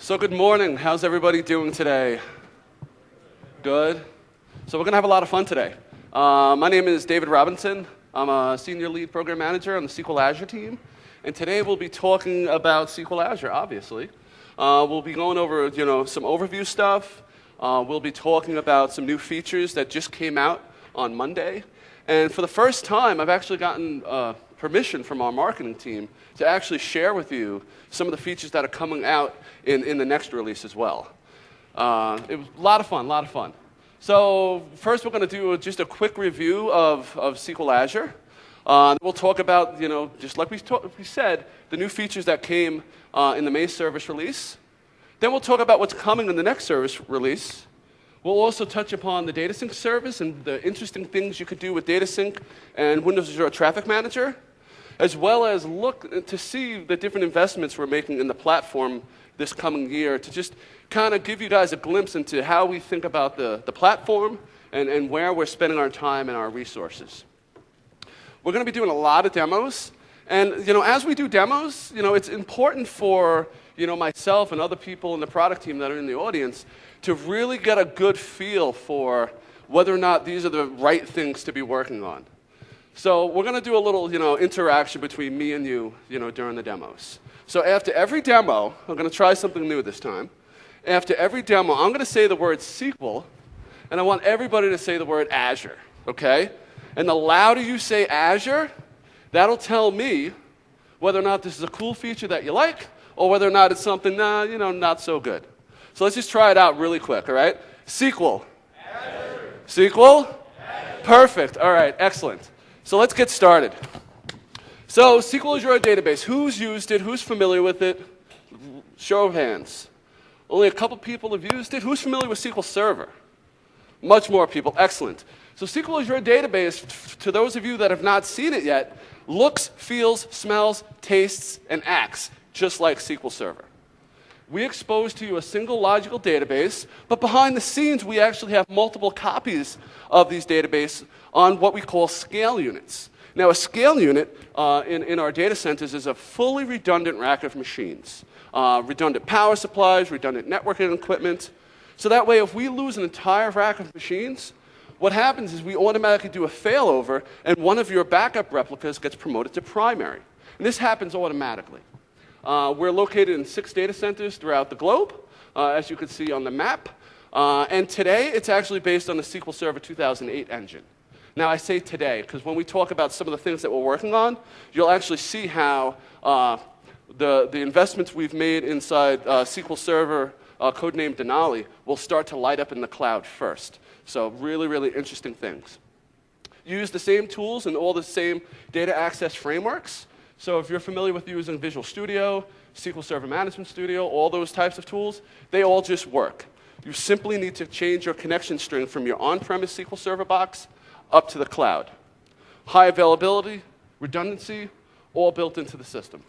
So good morning. How's everybody doing today? Good? So we're going to have a lot of fun today. My name is David Robinson. I'm a senior lead program manager on the SQL Azure team. And today we'll be talking about SQL Azure, obviously. We'll be going over, some overview stuff. We'll be talking about some new features that just came out on Monday. And for the first time, I've actually gotten permission from our marketing team to actually share with you some of the features that are coming out in the next release as well. It was a lot of fun. So first we're going to do just a quick review of SQL Azure. We'll talk about, just like we said, the new features that came in the May service release. Then we'll talk about what's coming in the next service release. We'll also touch upon the data sync service and the interesting things you could do with data sync and Windows Azure Traffic Manager, as well as look to see the different investments we're making in the platform this coming year to just kind of give you guys a glimpse into how we think about the platform and where we're spending our time and our resources. We're going to be doing a lot of demos. And as we do demos, it's important for myself and other people in the product team that are in the audience to really get a good feel for whether or not these are the right things to be working on. So we're going to do a little interaction between me and you during the demos. So after every demo, I'm going to try something new this time. After every demo, I'm going to say the word SQL, and I want everybody to say the word Azure, okay? And the louder you say Azure, that'll tell me whether or not this is a cool feature that you like, or whether or not it's something, not so good. So let's just try it out really quick, all right? SQL. Azure. SQL? Azure. Perfect. All right, excellent. So let's get started. So SQL Azure database. Who's used it? Who's familiar with it? Show of hands. Only a couple people have used it. Who's familiar with SQL Server? Much more people. Excellent. So SQL Azure database, to those of you that have not seen it yet, looks, feels, smells, tastes, and acts just like SQL Server. We expose to you a single logical database, but behind the scenes, we actually have multiple copies of these databases on what we call scale units. Now, a scale unit in our data centers is a fully redundant rack of machines, redundant power supplies, redundant networking equipment. So that way, if we lose an entire rack of machines, what happens is we automatically do a failover, and one of your backup replicas gets promoted to primary. And this happens automatically. We're located in 6 data centers throughout the globe, as you can see on the map. And today, it's actually based on the SQL Server 2008 engine. Now, I say today, because when we talk about some of the things that we're working on, you'll actually see how the investments we've made inside SQL Server, codenamed Denali, will start to light up in the cloud first. So really, really interesting things. Use the same tools and all the same data access frameworks. So if you're familiar with using Visual Studio, SQL Server Management Studio, all those types of tools, they all just work. You simply need to change your connection string from your on-premise SQL Server box up to the cloud. High availability, redundancy, all built into the system.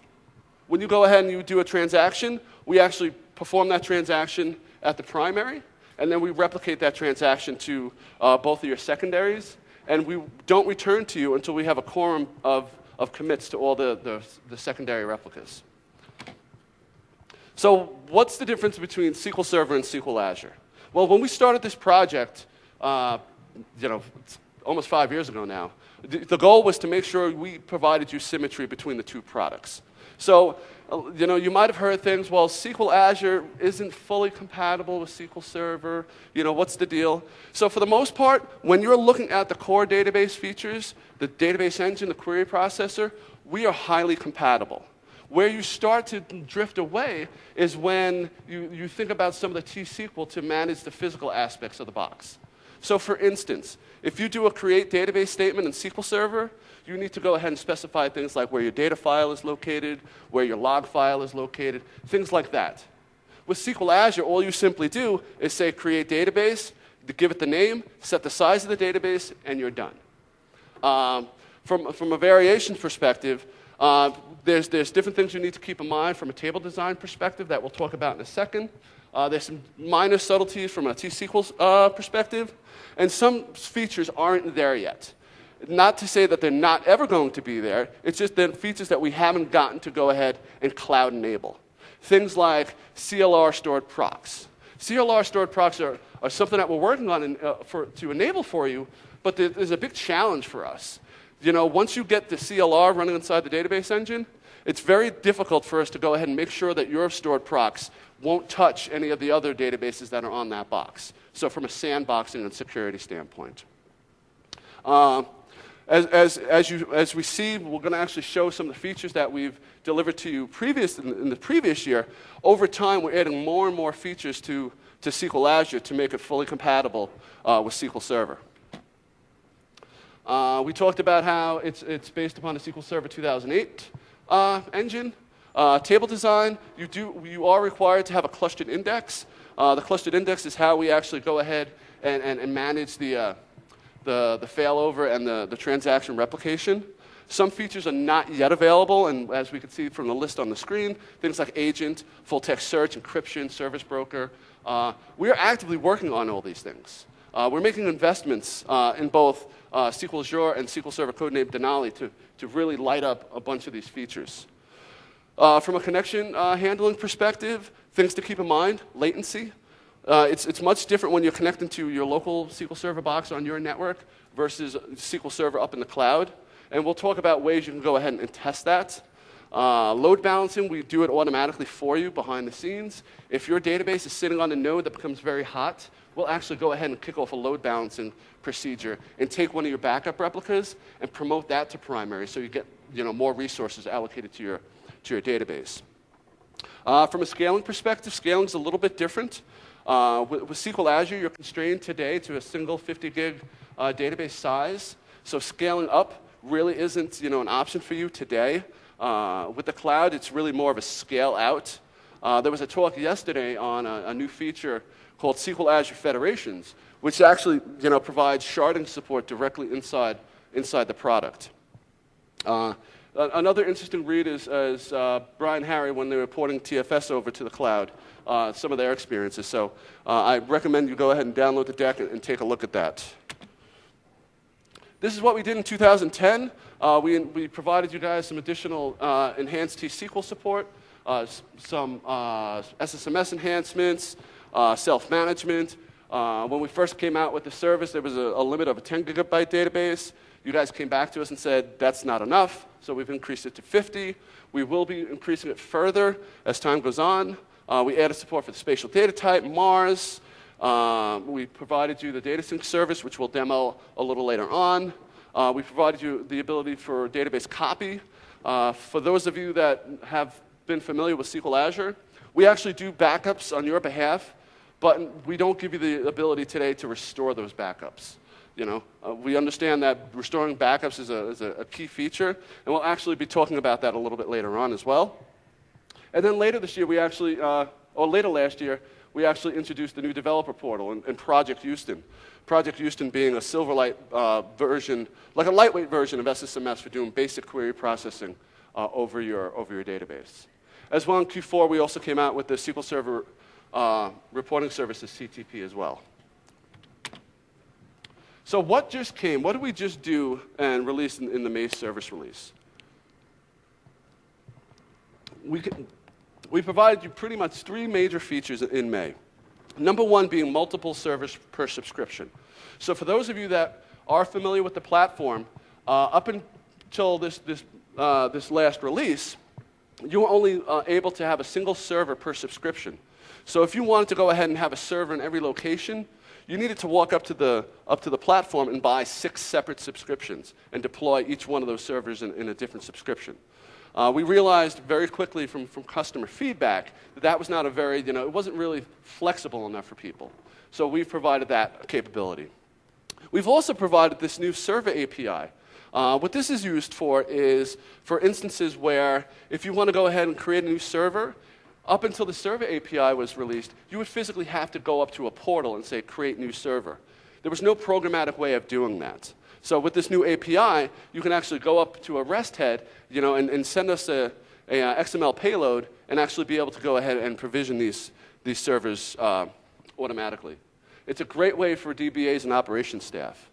When you go ahead and you do a transaction, we actually perform that transaction at the primary, and then we replicate that transaction to both of your secondaries, and we don't return to you until we have a quorum of commits to all the secondary replicas. So what's the difference between SQL Server and SQL Azure? Well, when we started this project, it's almost 5 years ago now, the goal was to make sure we provided you symmetry between the two products. So, you might have heard things, well, SQL Azure isn't fully compatible with SQL Server. What's the deal? So for the most part, when you're looking at the core database features, the database engine, the query processor, we are highly compatible. Where you start to drift away is when you think about some of the T-SQL to manage the physical aspects of the box. So for instance, if you do a create database statement in SQL Server, you need to go ahead and specify things like where your data file is located, where your log file is located, things like that. With SQL Azure, all you simply do is say create database, give it the name, set the size of the database, and you're done. From a variations perspective, there's different things you need to keep in mind from a table design perspective that we'll talk about in a second. There's some minor subtleties from a T-SQL perspective, and some features aren't there yet. Not to say that they're not ever going to be there, it's just the features that we haven't gotten to go ahead and cloud enable. things like CLR stored procs. CLR stored procs are something that we're working on to enable for you, but there's a big challenge for us. Once you get the CLR running inside the database engine, it's very difficult for us to go ahead and make sure that your stored procs won't touch any of the other databases that are on that box. So from a sandboxing and security standpoint. As we see, we're going to actually show some of the features that we've delivered to you in the previous year. Over time, we're adding more and more features to SQL Azure to make it fully compatible with SQL Server. We talked about how it's based upon the SQL Server 2008 engine. Table design, you are required to have a clustered index. The clustered index is how we actually go ahead and manage the failover and the transaction replication. Some features are not yet available, and as we can see from the list on the screen, things like agent, full-text search, encryption, service broker. We are actively working on all these things. We're making investments in both SQL Azure and SQL Server Codename Denali to really light up a bunch of these features. From a connection handling perspective, things to keep in mind, latency. It's much different when you're connecting to your local SQL Server box on your network versus SQL Server up in the cloud. And we'll talk about ways you can go ahead and test that. Load balancing, we do it automatically for you behind the scenes. If your database is sitting on a node that becomes very hot, we'll actually go ahead and kick off a load balancing procedure and take one of your backup replicas and promote that to primary so you get more resources allocated to your database. From a scaling perspective, scaling is a little bit different. With SQL Azure, you're constrained today to a single 50 gig database size. So scaling up really isn't an option for you today. With the cloud, it's really more of a scale out. There was a talk yesterday on a new feature called SQL Azure Federations, which actually provides sharding support directly inside the product. Another interesting read is Brian Harry, when they were porting TFS over to the cloud, some of their experiences. So I recommend you go ahead and download the deck and take a look at that. This is what we did in 2010. We provided you guys some additional enhanced T-SQL support, some SSMS enhancements, self-management. When we first came out with the service, there was a limit of a 10 gigabyte database. You guys came back to us and said, that's not enough, so we've increased it to 50. We will be increasing it further as time goes on. We added support for the spatial data type, Mars. We provided you the data sync service, which we'll demo a little later on. We provided you the ability for database copy. For those of you that have been familiar with SQL Azure, we actually do backups on your behalf, but we don't give you the ability today to restore those backups. We understand that restoring backups is a key feature, and we'll actually be talking about that a little bit later on as well. And then later this year, later last year, we actually introduced the new developer portal in Project Houston. Project Houston being a Silverlight version, like a lightweight version of SSMS for doing basic query processing over your database. As well in Q4, we also came out with the SQL Server reporting services, CTP, as well. So what just came? What did we just do and release in the May service release? We provided you pretty much 3 major features in May. Number 1 being multiple servers per subscription. So for those of you that are familiar with the platform, up until this last release, you were only able to have a single server per subscription. So if you wanted to go ahead and have a server in every location, you needed to walk up to the platform and buy 6 separate subscriptions and deploy each one of those servers in a different subscription. We realized very quickly from customer feedback that was not a very, it wasn't really flexible enough for people. So we've provided that capability. We've also provided this new server API. What this is used for is for instances where if you want to go ahead and create a new server, up until the server API was released, you would physically have to go up to a portal and say, create new server. There was no programmatic way of doing that. So with this new API, you can actually go up to a REST head, and send us a XML payload and actually be able to go ahead and provision these servers automatically. It's a great way for DBAs and operations staff.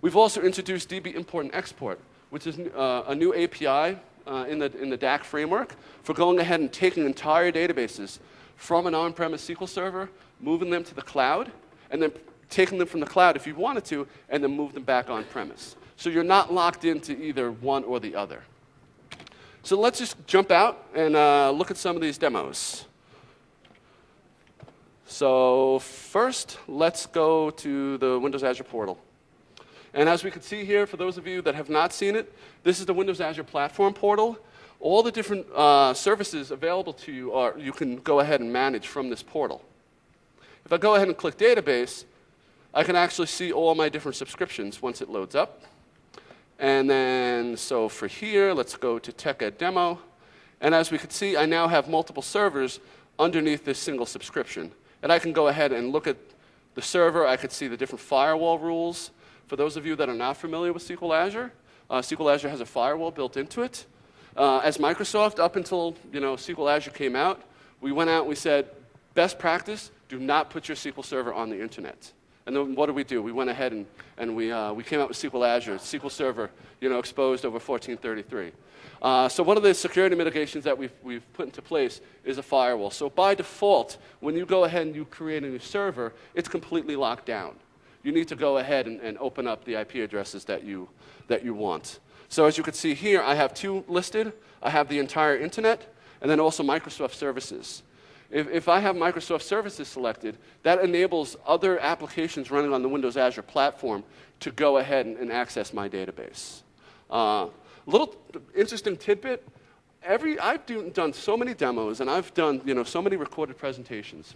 We've also introduced DB import and export, which is a new API in the DAC framework for going ahead and taking entire databases from an on-premise SQL server, moving them to the cloud, and then taking them from the cloud if you wanted to, and then move them back on-premise. So you're not locked into either one or the other. So let's just jump out and look at some of these demos. So first, let's go to the Windows Azure portal. And as we can see here, for those of you that have not seen it, this is the Windows Azure Platform portal. All the different services available to you you can go ahead and manage from this portal. If I go ahead and click Database, I can actually see all my different subscriptions once it loads up. And then, so for here, let's go to Tech Ed Demo. And as we can see, I now have multiple servers underneath this single subscription. And I can go ahead and look at the server. I could see the different firewall rules. For those of you that are not familiar with SQL Azure, SQL Azure has a firewall built into it. As Microsoft, up until SQL Azure came out, we went out and we said, best practice, do not put your SQL Server on the internet. And then what did we do? We went ahead and we came out with SQL Azure, SQL Server, exposed over 1433. So one of the security mitigations that we've put into place is a firewall. So by default, when you go ahead and you create a new server, it's completely locked down. You need to go ahead and open up the IP addresses that you want. So as you can see here, I have two listed. I have the entire internet, and then also Microsoft services. If I have Microsoft services selected, that enables other applications running on the Windows Azure platform to go ahead and access my database. Little interesting tidbit, I've done so many demos, and I've done so many recorded presentations.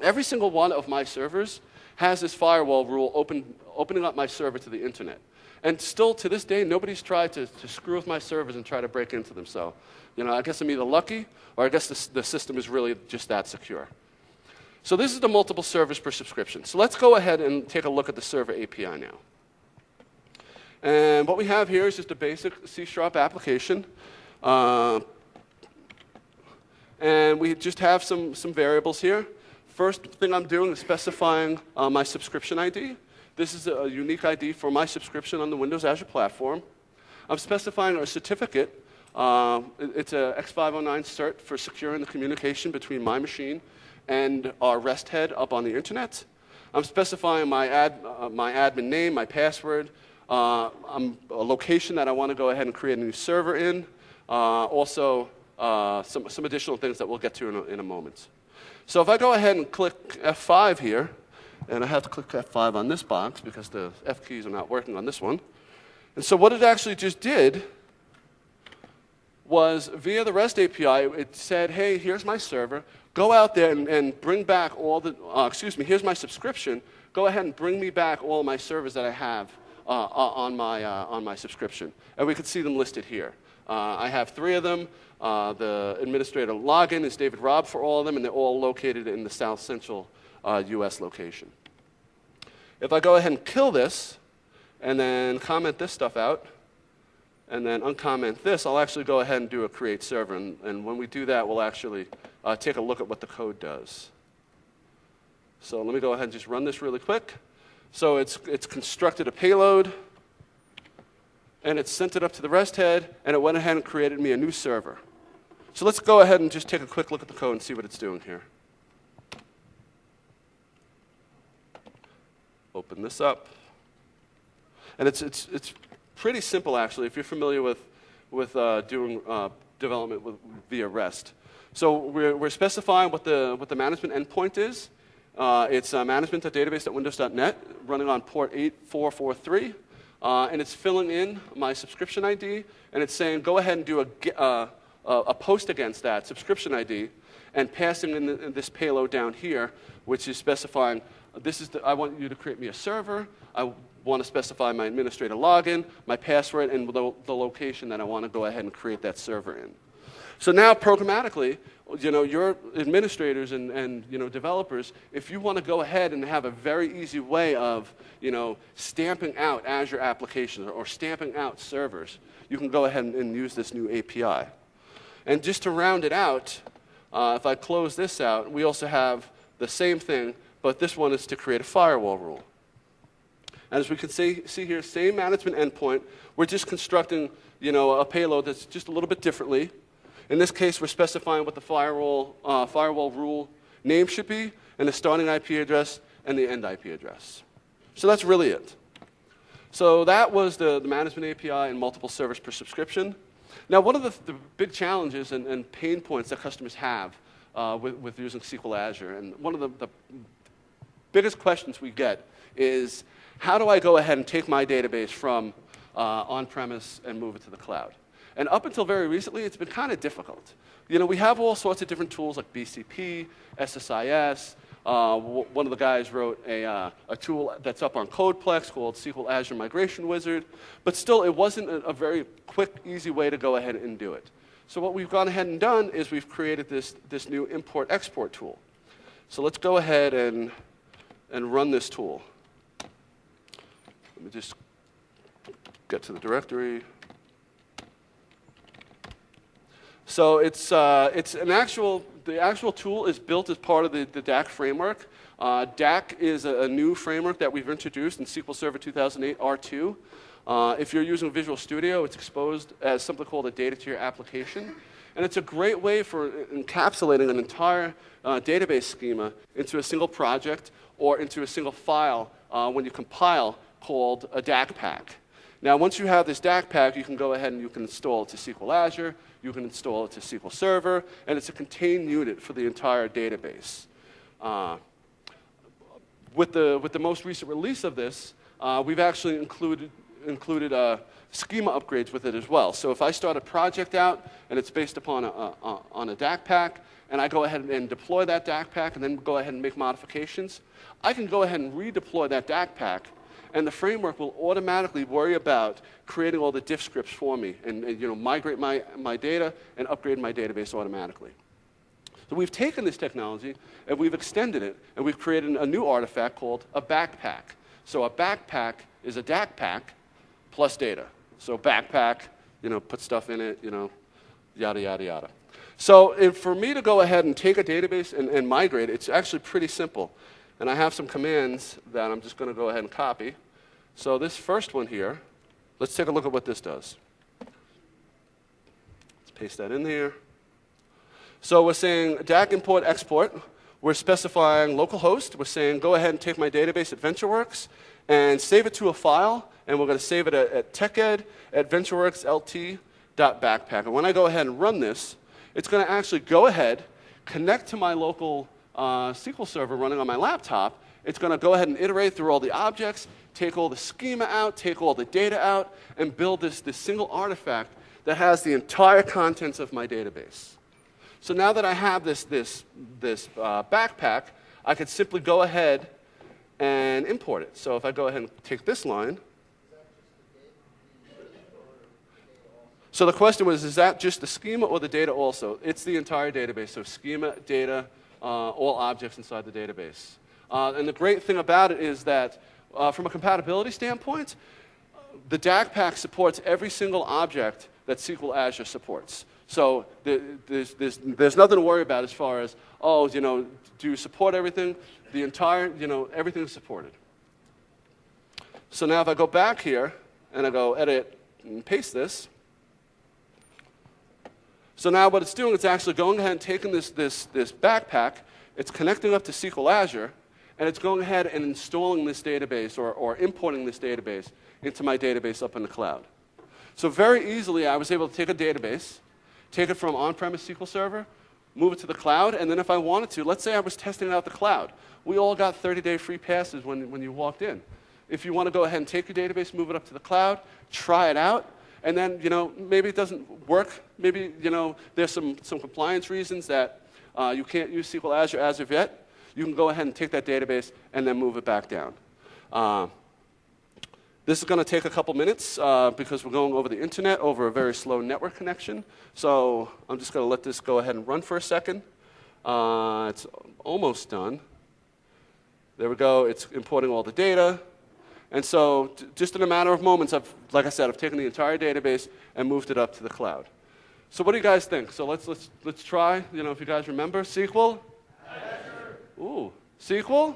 Every single one of my servers has this firewall rule opening up my server to the internet. And still, to this day, nobody's tried to screw with my servers and try to break into them. So, I guess I'm either lucky, or I guess the system is really just that secure. So this is the multiple servers per subscription. So let's go ahead and take a look at the server API now. And what we have here is just a basic C# application. And we just have some variables here. First thing I'm doing is specifying my subscription ID. This is a unique ID for my subscription on the Windows Azure platform. I'm specifying a certificate. It's a X509 cert for securing the communication between my machine and our REST head up on the internet. I'm specifying my admin name, my password, a location that I want to go ahead and create a new server in. Also, some additional things that we'll get to in a moment. So if I go ahead and click F5 here, and I have to click F5 on this box because the F keys are not working on this one. And so what it actually just did was via the REST API, it said, hey, here's my server. Go out there and bring back all the, here's my subscription. Go ahead and bring me back all my servers that I have on my subscription. And we could see them listed here. I have 3 of them. The administrator login is David Robb for all of them, and they're all located in the South Central US location. If I go ahead and kill this, and then comment this stuff out, and then uncomment this, I'll actually go ahead and do a create server. And when we do that, we'll actually take a look at what the code does. So let me go ahead and just run this really quick. So it's constructed a payload, and it's sent it up to the REST head, and it went ahead and created me a new server. So let's go ahead and just take a quick look at the code and see what it's doing here. Open this up. And it's pretty simple, actually, if you're familiar with doing development via REST. So we're specifying what the management endpoint is. It's management.database.windows.net, running on port 8443. And it's filling in my subscription ID, and it's saying go ahead and do a post against that subscription ID, and passing in this payload down here, which is specifying I want you to create me a server. I want to specify my administrator login, my password, and the location that I want to go ahead and create that server in. So now programmatically, your administrators and developers, if you want to go ahead and have a very easy way of stamping out Azure applications or stamping out servers, you can go ahead and use this new API. And just to round it out, if I close this out, we also have the same thing, but this one is to create a firewall rule. And as we can see here, same management endpoint. We're just constructing, a payload that's just a little bit differently. In this case, we're specifying what the firewall rule name should be, and the starting IP address and the end IP address. So that's really it. So that was the management API and multiple servers per subscription. Now, one of the big challenges and pain points that customers have with using SQL Azure, and one of the biggest questions we get is, how do I go ahead and take my database from on-premise and move it to the cloud? And up until very recently, it's been kind of difficult. We have all sorts of different tools like BCP, SSIS. One of the guys wrote a tool that's up on Codeplex called SQL Azure Migration Wizard. But still, it wasn't a very quick, easy way to go ahead and do it. So what we've gone ahead and done is we've created this new import-export tool. So let's go ahead and run this tool. Let me just get to the directory. So the actual tool is built as part of the DAC framework. DAC is a new framework that we've introduced in SQL Server 2008 R2. If you're using Visual Studio, it's exposed as something called a data tier application. And it's a great way for encapsulating an entire database schema into a single project or into a single file when you compile, called a DAC pack. Now, once you have this DAC pack, you can go ahead and you can install it to SQL Azure, you can install it to SQL Server, and it's a contained unit for the entire database. With the most recent release of this, we've actually included schema upgrades with it as well. So if I start a project out and it's based upon a DAC pack, and I go ahead and deploy that DAC pack and then go ahead and make modifications, I can go ahead and redeploy that DAC pack, and the framework will automatically worry about creating all the diff scripts for me and migrate my data and upgrade my database automatically. So we've taken this technology and we've extended it, and we've created a new artifact called a backpack. So a backpack is a DAC pack plus data. So backpack, put stuff in it, yada, yada, yada. So for me to go ahead and take a database and migrate, it's actually pretty simple. And I have some commands that I'm just going to go ahead and copy. So this first one here, let's take a look at what this does. Let's paste that in here. So we're saying DAC import export. We're specifying localhost. We're saying go ahead and take my database at VentureWorks and save it to a file. And we're going to save it at TechEd at VentureWorksLT.backpack. And when I go ahead and run this, it's going to actually go ahead, connect to my local SQL server running on my laptop. It's going to go ahead and iterate through all the objects, take all the schema out, take all the data out, and build this single artifact that has the entire contents of my database. So now that I have this backpack, I could simply go ahead and import it. So if I go ahead and take this line. So the question was, is that just the schema or the data also? It's the entire database, so schema, data, all objects inside the database. And the great thing about it is that from a compatibility standpoint, the DAC pack supports every single object that SQL Azure supports. So there's nothing to worry about as far as, do you support everything? The entire, everything is supported. So now if I go back here and I go edit and paste this, so now what it's doing, it's actually going ahead and taking this backpack, it's connecting up to SQL Azure, and it's going ahead and installing this database or importing this database into my database up in the cloud. So very easily, I was able to take a database, take it from on-premise SQL Server, move it to the cloud, and then if I wanted to, let's say I was testing out the cloud. We all got 30-day free passes when you walked in. If you want to go ahead and take your database, move it up to the cloud, try it out, and then, maybe it doesn't work. Maybe, there's some compliance reasons that you can't use SQL Azure as of yet. You can go ahead and take that database and then move it back down. This is going to take a couple minutes because we're going over the internet over a very slow network connection. So I'm just going to let this go ahead and run for a second. It's almost done. There we go. It's importing all the data. And so just in a matter of moments, like I said, I've taken the entire database and moved it up to the cloud. So what do you guys think? So let's try, if you guys remember, SQL? Azure. Ooh, SQL?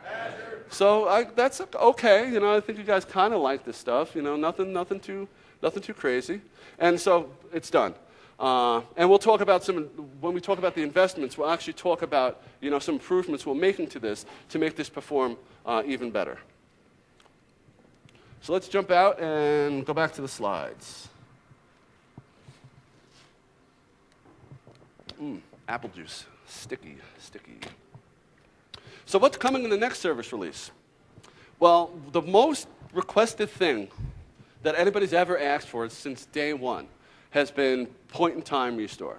Azure. So that's okay. I think you guys kind of like this stuff. Nothing too crazy. And so it's done. And we'll talk about when we talk about the investments, we'll actually talk about some improvements we're making to this to make this perform even better. So let's jump out and go back to the slides. Apple juice, sticky. So what's coming in the next service release? Well, the most requested thing that anybody's ever asked for since day one has been point-in-time restore.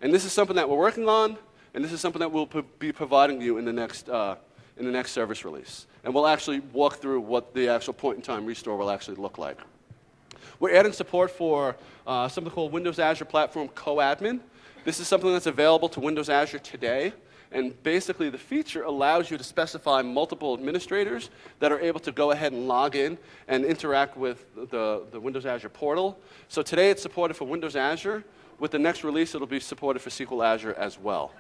And this is something that we're working on, and this is something that we'll be providing you in the next service release. And we'll actually walk through what the actual point-in-time restore will actually look like. We're adding support for something called Windows Azure Platform Co-Admin. This is something that's available to Windows Azure today. And basically, the feature allows you to specify multiple administrators that are able to go ahead and log in and interact with the Windows Azure portal. So today, it's supported for Windows Azure. With the next release, it'll be supported for SQL Azure as well.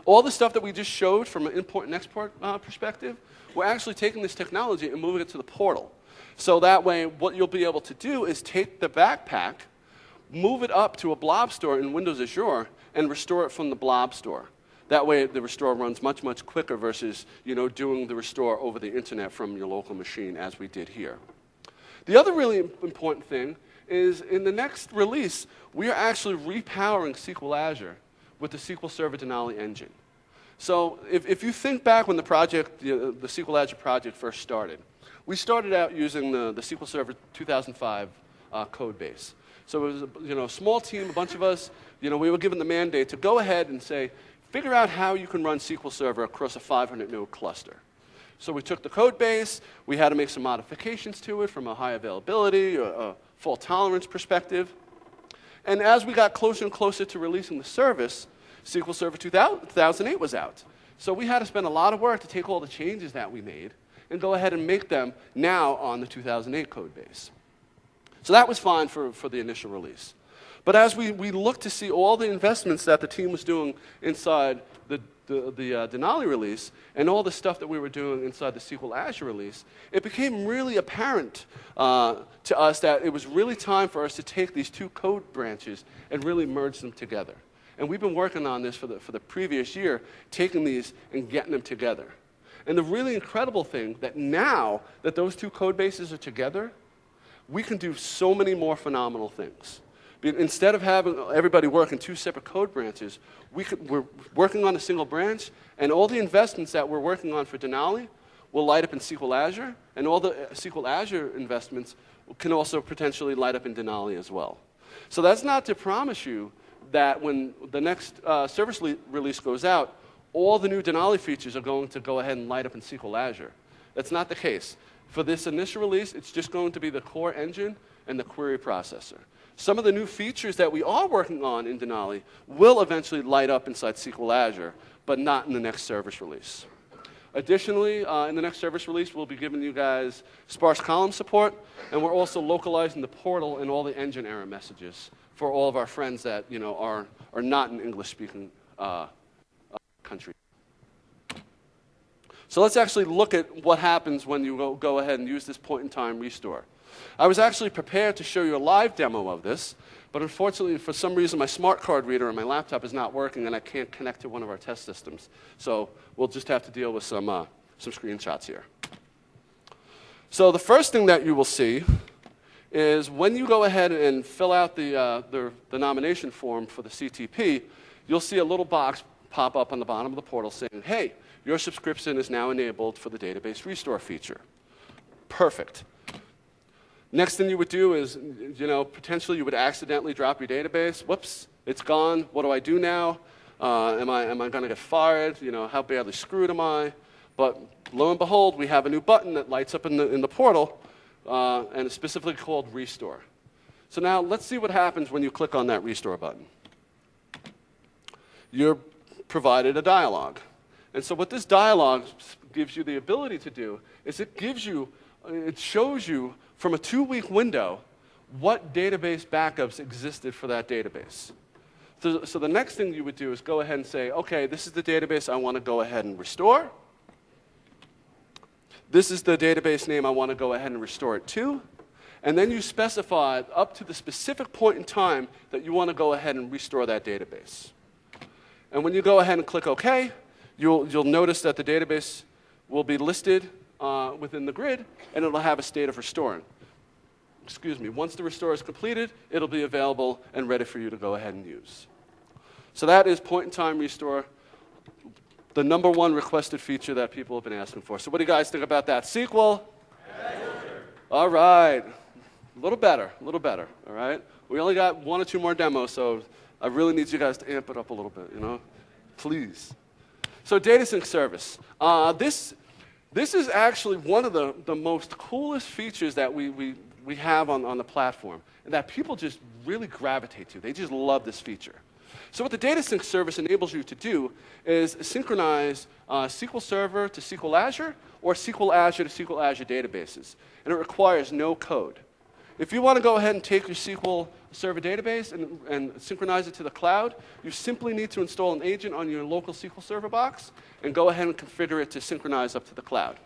All the stuff that we just showed from an import and export perspective, we're actually taking this technology and moving it to the portal. So that way, what you'll be able to do is take the backpack, move it up to a blob store in Windows Azure, and restore it from the blob store. That way, the restore runs much, much quicker versus doing the restore over the internet from your local machine, as we did here. The other really important thing is in the next release, we are actually repowering SQL Azure with the SQL Server Denali engine. So if you think back when the project, the SQL Azure project first started, we started out using the SQL Server 2005 code base. So it was a small team, a bunch of us. We were given the mandate to go ahead and say, figure out how you can run SQL Server across a 500-node cluster. So we took the code base. We had to make some modifications to it from a high availability or a fault tolerance perspective. And as we got closer and closer to releasing the service, SQL Server 2008 was out. So we had to spend a lot of work to take all the changes that we made and go ahead and make them now on the 2008 code base. So that was fine for the initial release. But as we looked to see all the investments that the team was doing inside the Denali release and all the stuff that we were doing inside the SQL Azure release, it became really apparent to us that it was really time for us to take these two code branches and really merge them together. And we've been working on this for the previous year, taking these and getting them together. And the really incredible thing that now that those two code bases are together, we can do so many more phenomenal things. Instead of having everybody work in two separate code branches, we're working on a single branch, and all the investments that we're working on for Denali will light up in SQL Azure, and all the SQL Azure investments can also potentially light up in Denali as well. So that's not to promise you that when the next service release goes out, all the new Denali features are going to go ahead and light up in SQL Azure. That's not the case. For this initial release, it's just going to be the core engine and the query processor. Some of the new features that we are working on in Denali will eventually light up inside SQL Azure, but not in the next service release. Additionally, in the next service release, we'll be giving you guys sparse column support, and we're also localizing the portal and all the engine error messages for all of our friends that are not in English-speaking country. So let's actually look at what happens when you go ahead and use this point-in-time restore. I was actually prepared to show you a live demo of this, but unfortunately, for some reason, my smart card reader on my laptop is not working, and I can't connect to one of our test systems. So we'll just have to deal with some screenshots here. So the first thing that you will see is when you go ahead and fill out the nomination form for the CTP, you'll see a little box pop up on the bottom of the portal saying, hey, your subscription is now enabled for the database restore feature. Perfect. Next thing you would do is, potentially you would accidentally drop your database. Whoops, it's gone. What do I do now? Am I going to get fired? How badly screwed am I? But lo and behold, we have a new button that lights up in the portal, and it's specifically called Restore. So now let's see what happens when you click on that Restore button. You're provided a dialog. And so what this dialog gives you the ability to do is it shows you from a 2-week window what database backups existed for that database. So the next thing you would do is go ahead and say, okay, this is the database I want to go ahead and restore. This is the database name I want to go ahead and restore it to. And then you specify up to the specific point in time that you want to go ahead and restore that database. And when you go ahead and click OK, you'll notice that the database will be listed within the grid, and it'll have a state of restoring. Excuse me. Once the restore is completed, it'll be available and ready for you to go ahead and use. So that is point-in-time restore, the #1 requested feature that people have been asking for. So what do you guys think about that? SQL? All right. A little better, all right? We only got 1 or 2 more demos, so I really need you guys to amp it up a little bit, you know? Please. So data sync service. This is actually one of the most coolest features that we have on the platform, and that people just really gravitate to. They just love this feature. So what the data sync service enables you to do is synchronize SQL Server to SQL Azure or SQL Azure to SQL Azure databases. And it requires no code. If you want to go ahead and take your SQL Server database and synchronize it to the cloud, you simply need to install an agent on your local SQL Server box and go ahead and configure it to synchronize up to the cloud.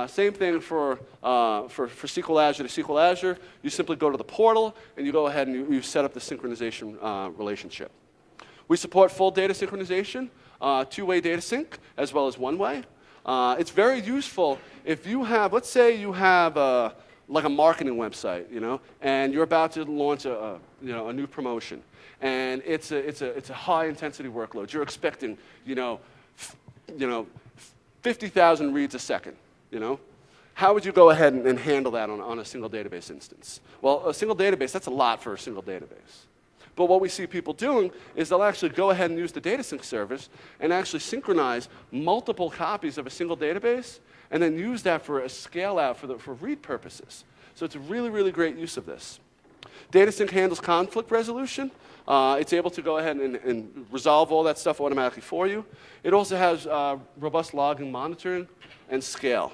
Same thing for SQL Azure to SQL Azure. You simply go to the portal and you go ahead and you set up the synchronization relationship. We support full data synchronization, 2-way data sync, as well as 1-way. It's very useful if you have, let's say you have like a marketing website, you know, and you're about to launch a new promotion, and it's a high-intensity workload. You're expecting, 50,000 reads a second, you know. How would you go ahead and handle that on a single database instance? Well, a single database, that's a lot for a single database. But what we see people doing is they'll actually go ahead and use the data sync service and actually synchronize multiple copies of a single database and then use that for a scale out for read purposes. So it's a really, really great use of this. Data sync handles conflict resolution. It's able to go ahead and resolve all that stuff automatically for you. It also has robust logging monitoring and scale.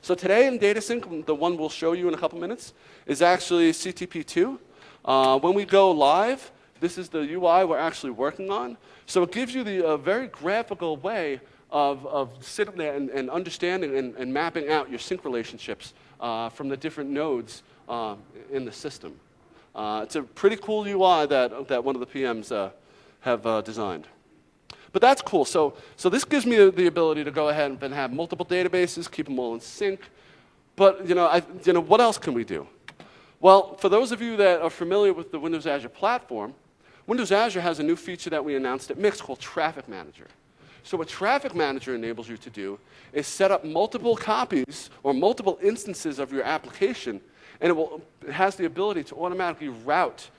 So today in data sync, the one we'll show you in a couple minutes, is actually CTP2. When we go live, this is the UI we're actually working on. So it gives you the very graphical way of sitting there and understanding and mapping out your sync relationships from the different nodes in the system. It's a pretty cool UI that one of the PMs have designed. But that's cool. So this gives me the ability to go ahead and have multiple databases, keep them all in sync. But what else can we do? Well, for those of you that are familiar with the Windows Azure platform, Windows Azure has a new feature that we announced at Mix called Traffic Manager. So what Traffic Manager enables you to do is set up multiple copies or multiple instances of your application, and it has the ability to automatically route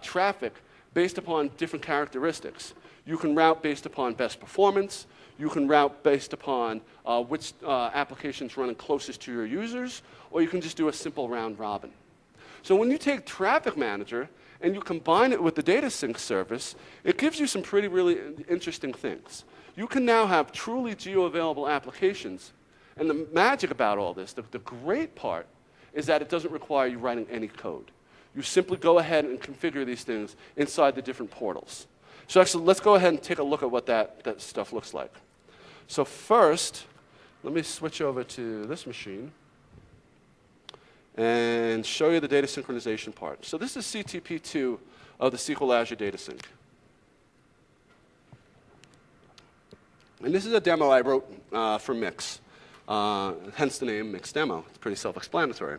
traffic based upon different characteristics. You can route based upon best performance. You can route based upon which application's running closest to your users, or you can just do a simple round robin. So when you take Traffic Manager and you combine it with the data sync service, it gives you some really interesting things. You can now have truly geo-available applications. And the magic about all this, the great part, is that it doesn't require you writing any code. You simply go ahead and configure these things inside the different portals. So actually, let's go ahead and take a look at what that stuff looks like. So first, let me switch over to this machine and show you the data synchronization part. So this is CTP2 of the SQL Azure Data Sync. And this is a demo I wrote for Mix, hence the name Mix Demo. It's pretty self-explanatory.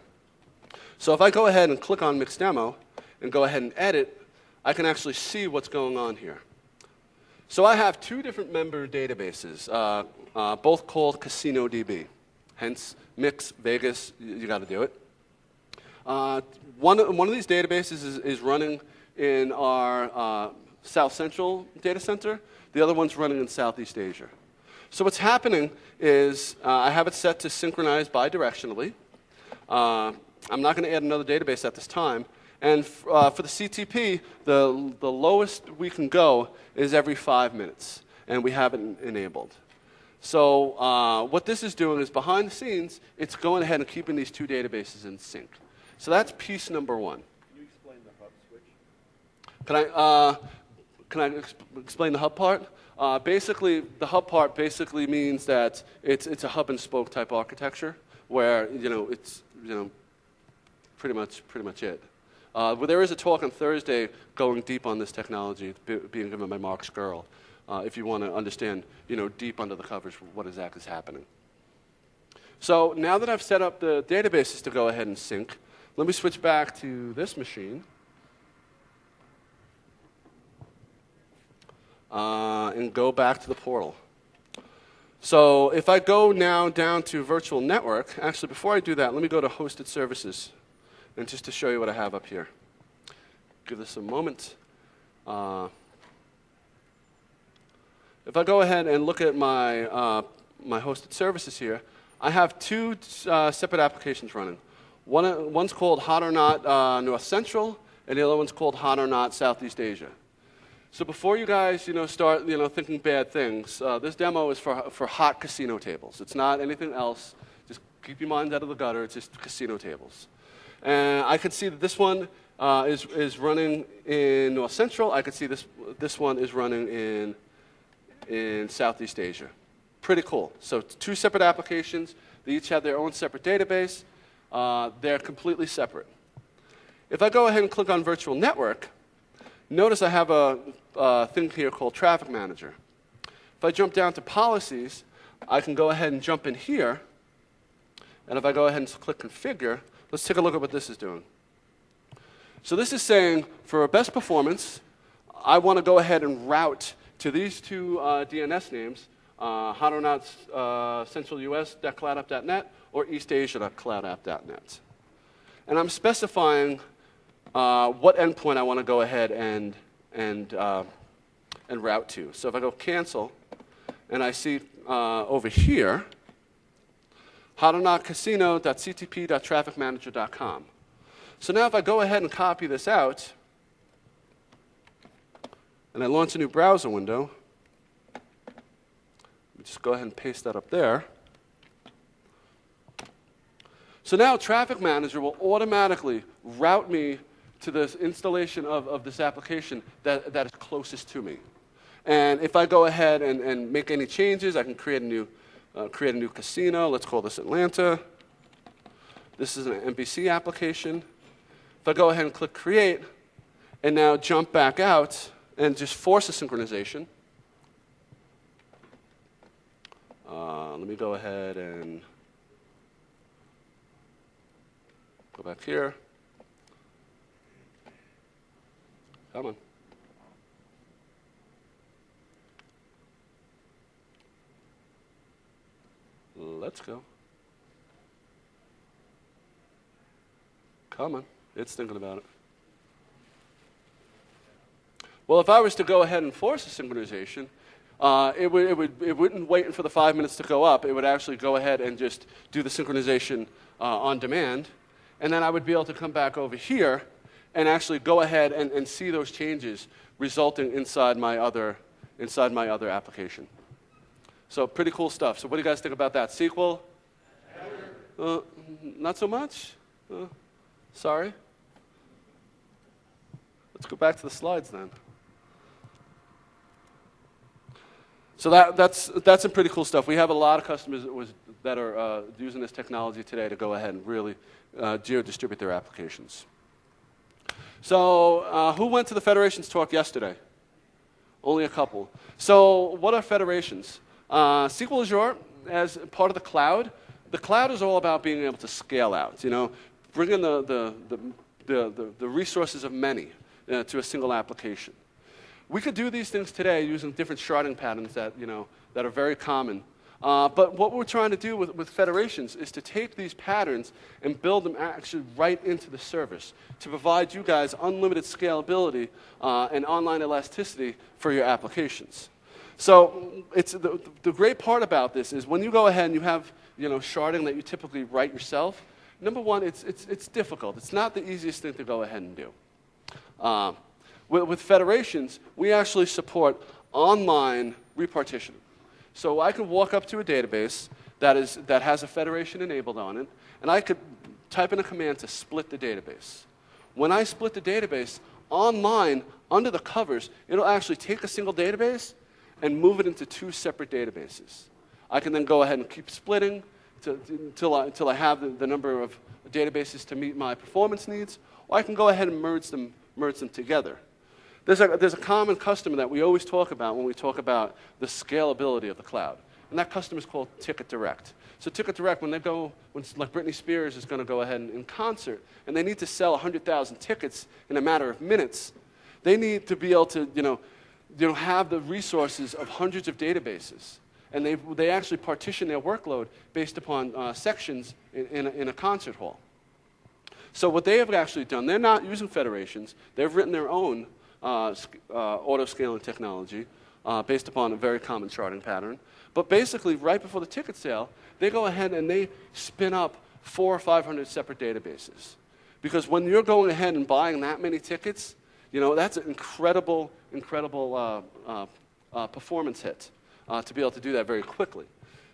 So if I go ahead and click on Mix Demo and go ahead and edit, I can actually see what's going on here. So I have 2 different member databases, both called CasinoDB. Hence, Mix, Vegas, you got to do it. One of these databases is running in our South Central data center. The other one's running in Southeast Asia. So what's happening is I have it set to synchronize bidirectionally. I'm not going to add another database at this time. And for the CTP, the lowest we can go is every 5 minutes. And we have it enabled. So what this is doing is behind the scenes, it's going ahead and keeping these 2 databases in sync. So that's piece number 1. Can you explain the hub switch? Can I explain the hub part? Basically, the hub part basically means that it's a hub and spoke type architecture where it's pretty much it. But there is a talk on Thursday going deep on this technology being given by Mark Skirl, if you want to understand deep under the covers what exactly is happening. So now that I've set up the databases to go ahead and sync, let me switch back to this machine. And go back to the portal. So if I go now down to virtual network, actually before I do that, let me go to hosted services, and just to show you what I have up here. Give this a moment. If I go ahead and look at my, my hosted services here, I have two separate applications running. One's called Hot or Not North Central, and the other one's called Hot or Not Southeast Asia. So before you guys, start, thinking bad things, this demo is for hot casino tables. It's not anything else. Just keep your mind out of the gutter. It's just casino tables. And I can see that this one is running in North Central. I can see this one is running in Southeast Asia. Pretty cool. So it's two separate applications. They each have their own separate database. They're completely separate. If I go ahead and click on Virtual Network, notice I have a thing here called Traffic Manager. If I jump down to Policies, I can go ahead and jump in here. And if I go ahead and click Configure, let's take a look at what this is doing. So this is saying, for best performance, I want to go ahead and route to these two DNS names, Hot or Not centralus.cloudapp.net or eastasia.cloudapp.net. And I'm specifying what endpoint I want to go ahead and route to. So if I go cancel, and I see over here, hotornotcasino.ctp.trafficmanager.com. So now if I go ahead and copy this out, and I launch a new browser window, just go ahead and paste that up there. So now Traffic Manager will automatically route me to the installation of this application that is closest to me. And if I go ahead and make any changes, I can create a new casino. Let's call this Atlanta. This is an MVC application. If I go ahead and click Create, and now jump back out and just force a synchronization. Let me go ahead and go back here. Come on. Let's go. Come on. It's thinking about it. Well, if I was to go ahead and force a synchronization, it wouldn't wait for the 5 minutes to go up. It would actually go ahead and just do the synchronization on demand. And then I would be able to come back over here and actually go ahead and see those changes resulting inside my other application. So pretty cool stuff. So what do you guys think about that? SQL? Not so much? Sorry. Let's go back to the slides then. So that's some pretty cool stuff. We have a lot of customers that are using this technology today to go ahead and really geo-distribute their applications. So who went to the Federations talk yesterday? Only a couple. So what are federations? SQL Azure, as part of the cloud is all about being able to scale out, bring in the resources of many to a single application. We could do these things today using different sharding patterns that are very common. But what we're trying to do with federations is to take these patterns and build them actually right into the service to provide you guys unlimited scalability and online elasticity for your applications. So it's the great part about this is when you go ahead and you have sharding that you typically write yourself, number one, it's difficult. It's not the easiest thing to go ahead and do. With federations, we actually support online repartitioning. So I could walk up to a database that has a federation enabled on it, and I could type in a command to split the database. When I split the database, online, under the covers, it'll actually take a single database and move it into 2 separate databases. I can then go ahead and keep splitting until I have the number of databases to meet my performance needs, or I can go ahead and merge them together. There's a common customer that we always talk about when we talk about the scalability of the cloud, and that customer is called Ticket Direct. So Ticket Direct, when like Britney Spears is going to go ahead and in concert, and they need to sell 100,000 tickets in a matter of minutes, they need to be able to have the resources of hundreds of databases. And they actually partition their workload based upon sections in a concert hall. So what they have actually done, they're not using federations. They've written their own auto-scaling technology based upon a very common charting pattern. But basically, right before the ticket sale, they go ahead and they spin up 400 or 500 separate databases. Because when you're going ahead and buying that many tickets, that's an incredible performance hit. To be able to do that very quickly.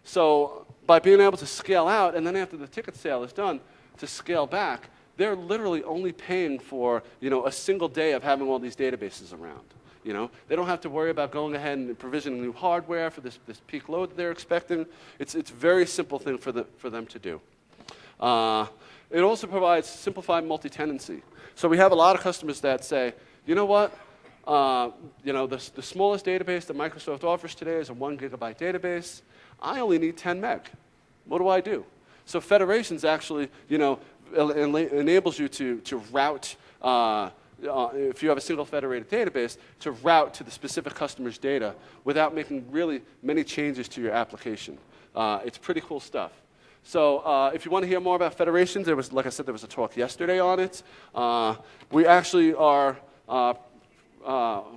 So by being able to scale out, and then after the ticket sale is done, to scale back, they're literally only paying for a single day of having all these databases around. They don't have to worry about going ahead and provisioning new hardware for this peak load that they're expecting. It's a very simple thing for them to do. It also provides simplified multi-tenancy. So we have a lot of customers that say, you know what? The smallest database that Microsoft offers today is a 1 gigabyte database. I only need 10 meg. What do I do? So federations actually, enables you to route, if you have a single federated database, to route to the specific customer's data without making really many changes to your application. It's pretty cool stuff. So if you want to hear more about federations, like I said, there was a talk yesterday on it. We actually are...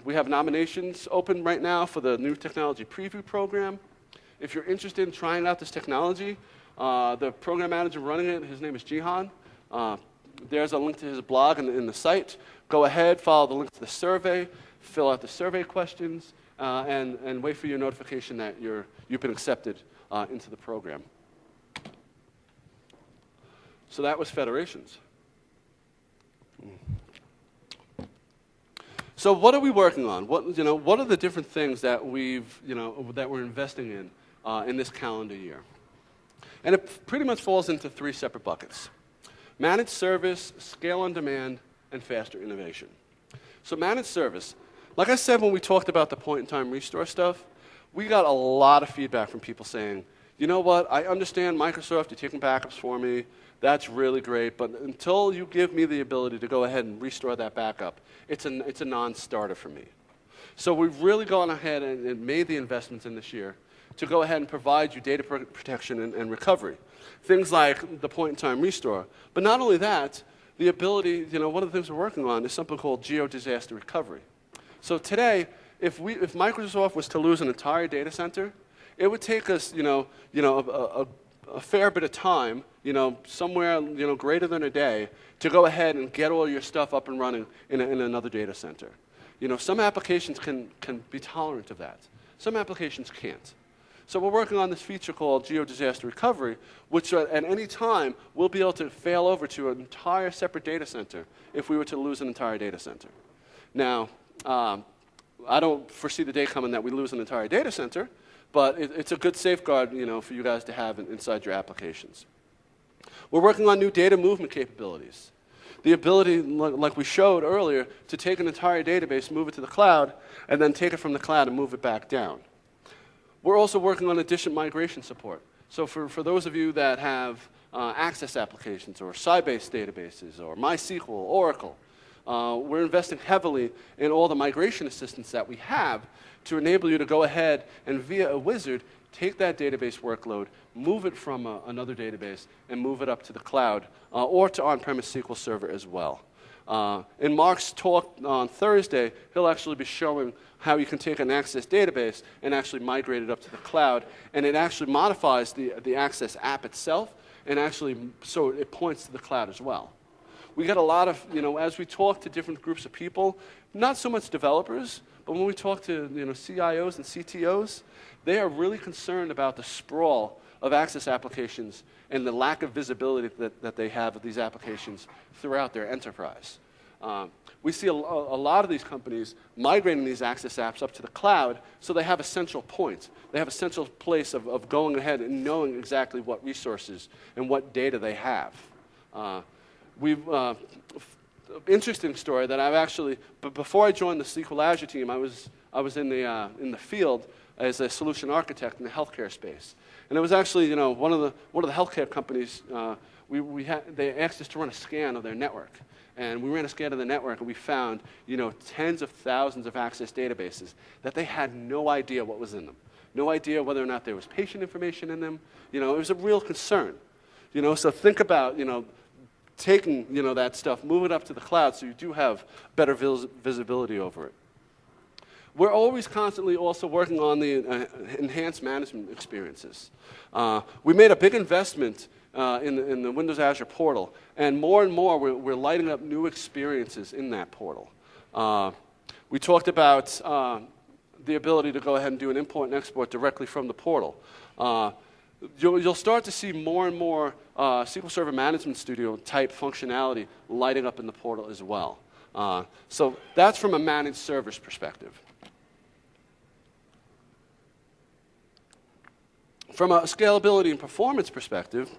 we have nominations open right now for the new technology preview program. If you're interested in trying out this technology, the program manager running it, his name is Jihan. There's a link to his blog in the site. Go ahead, follow the link to the survey, fill out the survey questions, and wait for your notification that you've been accepted into the program. So that was federations. So what are we working on? What are the different things that that we're investing in this calendar year? And it pretty much falls into 3 separate buckets: managed service, scale on demand, and faster innovation. So managed service, like I said when we talked about the point-in-time restore stuff, we got a lot of feedback from people saying, you know what, I understand Microsoft, you're taking backups for me, that's really great, but until you give me the ability to go ahead and restore that backup, it's a non-starter for me. So we've really gone ahead and made the investments in this year to go ahead and provide you data protection and recovery. Things like the point-in-time restore. But not only that, the ability, one of the things we're working on is something called geo-disaster recovery. So today, if Microsoft was to lose an entire data center, it would take us, a fair bit of time, somewhere, greater than a day, to go ahead and get all your stuff up and running in another data center. Some applications can be tolerant of that. Some applications can't. So we're working on this feature called geo-disaster recovery, which at any time we'll be able to fail over to an entire separate data center if we were to lose an entire data center. Now, I don't foresee the day coming that we lose an entire data center, but it's a good safeguard, for you guys to have inside your applications. We're working on new data movement capabilities. The ability, like we showed earlier, to take an entire database, move it to the cloud, and then take it from the cloud and move it back down. We're also working on addition migration support. So for those of you that have Access applications or Sybase databases or MySQL, Oracle, we're investing heavily in all the migration assistance that we have to enable you to go ahead and via a wizard, take that database workload, move it from another database, and move it up to the cloud or to on-premise SQL Server as well. In Mark's talk on Thursday, he'll actually be showing how you can take an Access database and actually migrate it up to the cloud, and it actually modifies the Access app itself, and actually so it points to the cloud as well. We got a lot of, as we talk to different groups of people, not so much developers, but when we talk to CIOs and CTOs, they are really concerned about the sprawl of Access applications and the lack of visibility that they have of these applications throughout their enterprise. We see a lot of these companies migrating these Access apps up to the cloud so they have a central point. They have a central place of going ahead and knowing exactly what resources and what data they have. Interesting story that I've actually, but before I joined the SQL Azure team, I was in the field as a solution architect in the healthcare space, and it was actually one of the healthcare companies. They asked us to run a scan of their network, and we ran a scan of the network, and we found tens of thousands of Access databases that they had no idea what was in them, no idea whether or not there was patient information in them. It was a real concern. So think about taking that stuff, move it up to the cloud so you do have better visibility over it. We're always constantly also working on the enhanced management experiences. We made a big investment in the Windows Azure portal, and more we're lighting up new experiences in that portal. We talked about the ability to go ahead and do an import and export directly from the portal. You'll start to see more and more SQL Server Management Studio type functionality lighting up in the portal as well. So that's from a managed service perspective. From a scalability and performance perspective,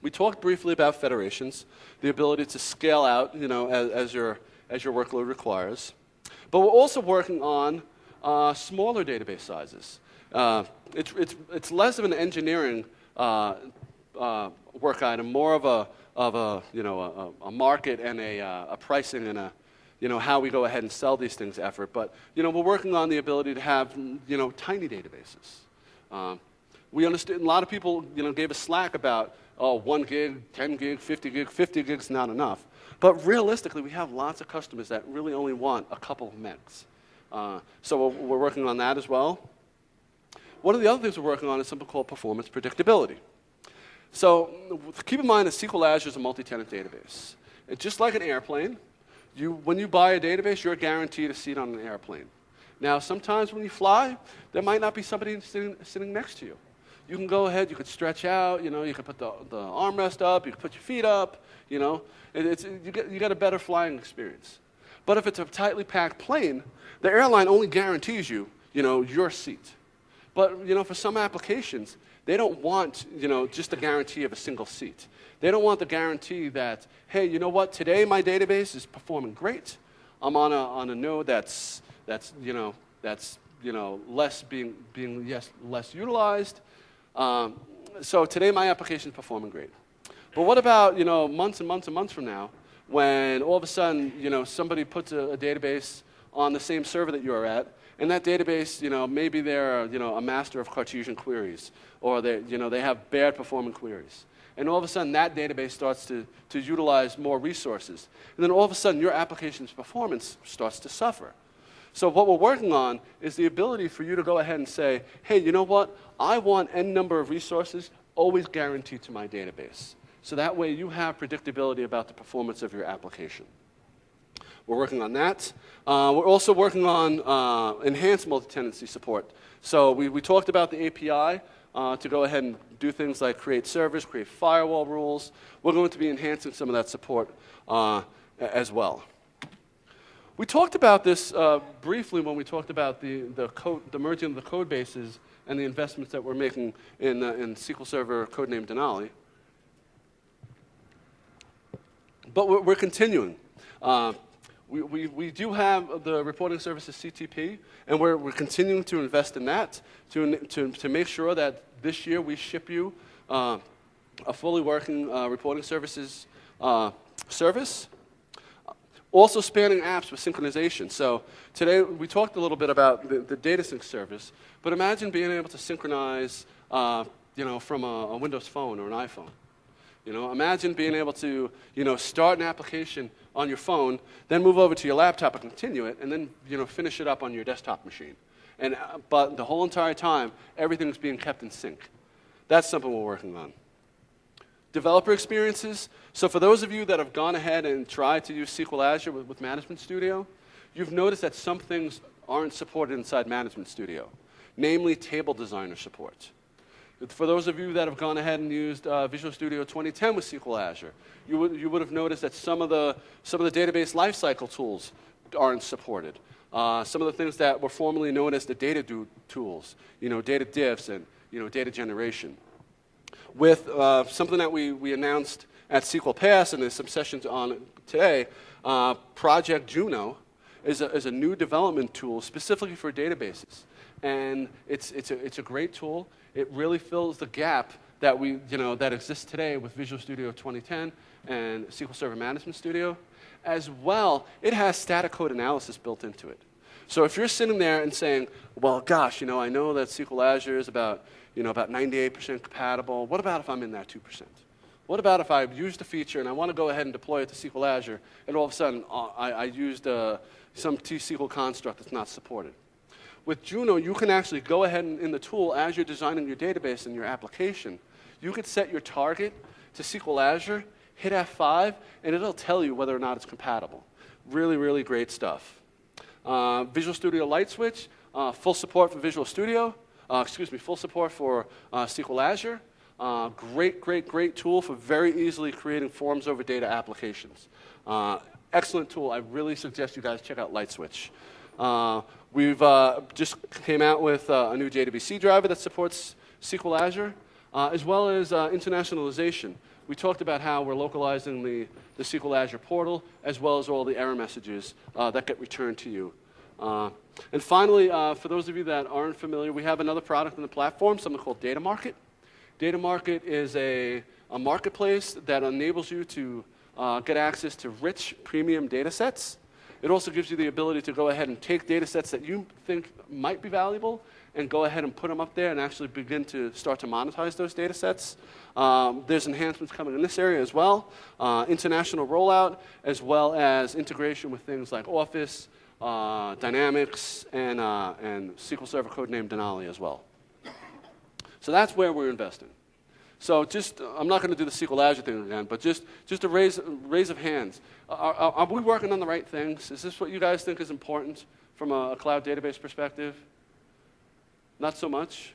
we talked briefly about federations, the ability to scale out as your workload requires. But we're also working on smaller database sizes. It's less of an engineering work item, more of a market and a pricing and how we go ahead and sell these things effort. But we're working on the ability to have tiny databases. We understand a lot of people gave us slack about 1 gig, 10 gig, 50 gig. 50 gig's not enough. But realistically, we have lots of customers that really only want a couple of megs. So we're working on that as well. One of the other things we're working on is something called performance predictability. So keep in mind that SQL Azure is a multi-tenant database. It's just like an airplane. When you buy a database, you're guaranteed a seat on an airplane. Now, sometimes when you fly, there might not be somebody sitting next to you. You can go ahead, you could stretch out, you can put the armrest up, you can put your feet up, you get a better flying experience. But if it's a tightly packed plane, the airline only guarantees you, your seat. But, for some applications, they don't want, just the guarantee of a single seat. They don't want the guarantee that, hey, you know what, today my database is performing great. I'm on a node that's less less utilized. So today my application is performing great. But what about months and months and months from now, when all of a sudden somebody puts a database on the same server that you're at, and that database maybe they're a master of Cartesian queries, or they have bad performing queries, and all of a sudden that database starts to utilize more resources, and then all of a sudden your application's performance starts to suffer. So what we're working on is the ability for you to go ahead and say, hey, you know what? I want N number of resources always guaranteed to my database. So that way you have predictability about the performance of your application. We're working on that. We're also working on enhanced multi-tenancy support. So we talked about the API to go ahead and do things like create servers, create firewall rules. We're going to be enhancing some of that support as well. We talked about this briefly when we talked about the merging of the code bases and the investments that we're making in SQL Server codename Denali. But we're continuing. We do have the reporting services CTP, and we're continuing to invest in that to make sure that this year we ship you a fully working reporting services service. Also spanning apps with synchronization. So today we talked a little bit about the data sync service, but imagine being able to synchronize from a Windows phone or an iPhone. Imagine being able to start an application on your phone, then move over to your laptop and continue it, and then finish it up on your desktop machine. But the whole entire time, everything's being kept in sync. That's something we're working on. Developer experiences. So for those of you that have gone ahead and tried to use SQL Azure with Management Studio, you've noticed that some things aren't supported inside Management Studio, namely table designer support. For those of you that have gone ahead and used Visual Studio 2010 with SQL Azure, you would have noticed that some of the database lifecycle tools aren't supported. Some of the things that were formerly known as the data tools, data diffs and data generation. With something that we announced at SQL Pass, and there's some sessions on it today, Project Juno is a new development tool specifically for databases, and it's a great tool. It really fills the gap that that exists today with Visual Studio 2010 and SQL Server Management Studio. As well, it has static code analysis built into it. So if you're sitting there and saying, well, gosh, I know that SQL Azure is about 98% compatible. What about if I'm in that 2%? What about if I've used a feature and I want to go ahead and deploy it to SQL Azure, and all of a sudden I used some T-SQL construct that's not supported? With Juno, you can actually go ahead and in the tool, as you're designing your database and your application, you could set your target to SQL Azure, hit F5, and it'll tell you whether or not it's compatible. Really, really great stuff. Visual Studio Light Switch, full support for Visual Studio. Full support for SQL Azure. Great tool for very easily creating forms over data applications. Excellent tool. I really suggest you guys check out Light Switch. We've just came out with a new JDBC driver that supports SQL Azure, as well as internationalization. We talked about how we're localizing the SQL Azure portal, as well as all the error messages that get returned to you. And finally, for those of you that aren't familiar, we have another product in the platform, something called Data Market. Data Market is a marketplace that enables you to get access to rich premium data sets. It also gives you the ability to go ahead and take data sets that you think might be valuable and go ahead and put them up there and actually begin to start to monetize those data sets. There's enhancements coming in this area as well, international rollout, as well as integration with things like Office, Dynamics, and SQL Server Codename Denali as well. So that's where we're investing. So I'm not going to do the SQL Azure thing again, but just a raise of hands. Are we working on the right things? Is this what you guys think is important from a cloud database perspective? Not so much?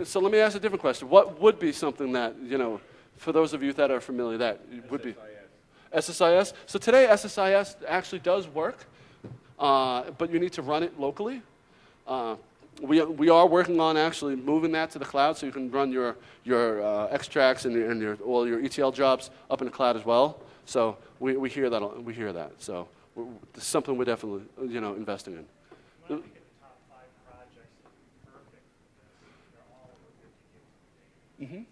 So let me ask a different question. What would be something that, for those of you that are familiar, that would be? SSIS. So today, SSIS actually does work, but you need to run it locally. We are working on actually moving that to the cloud so you can run your extracts and all your ETL jobs up in the cloud as well. So we hear that. We hear that. So it's something we're definitely investing in. When I look at the top 5 projects that are perfect for this, they're all over 50 gigs of data. Mm-hmm.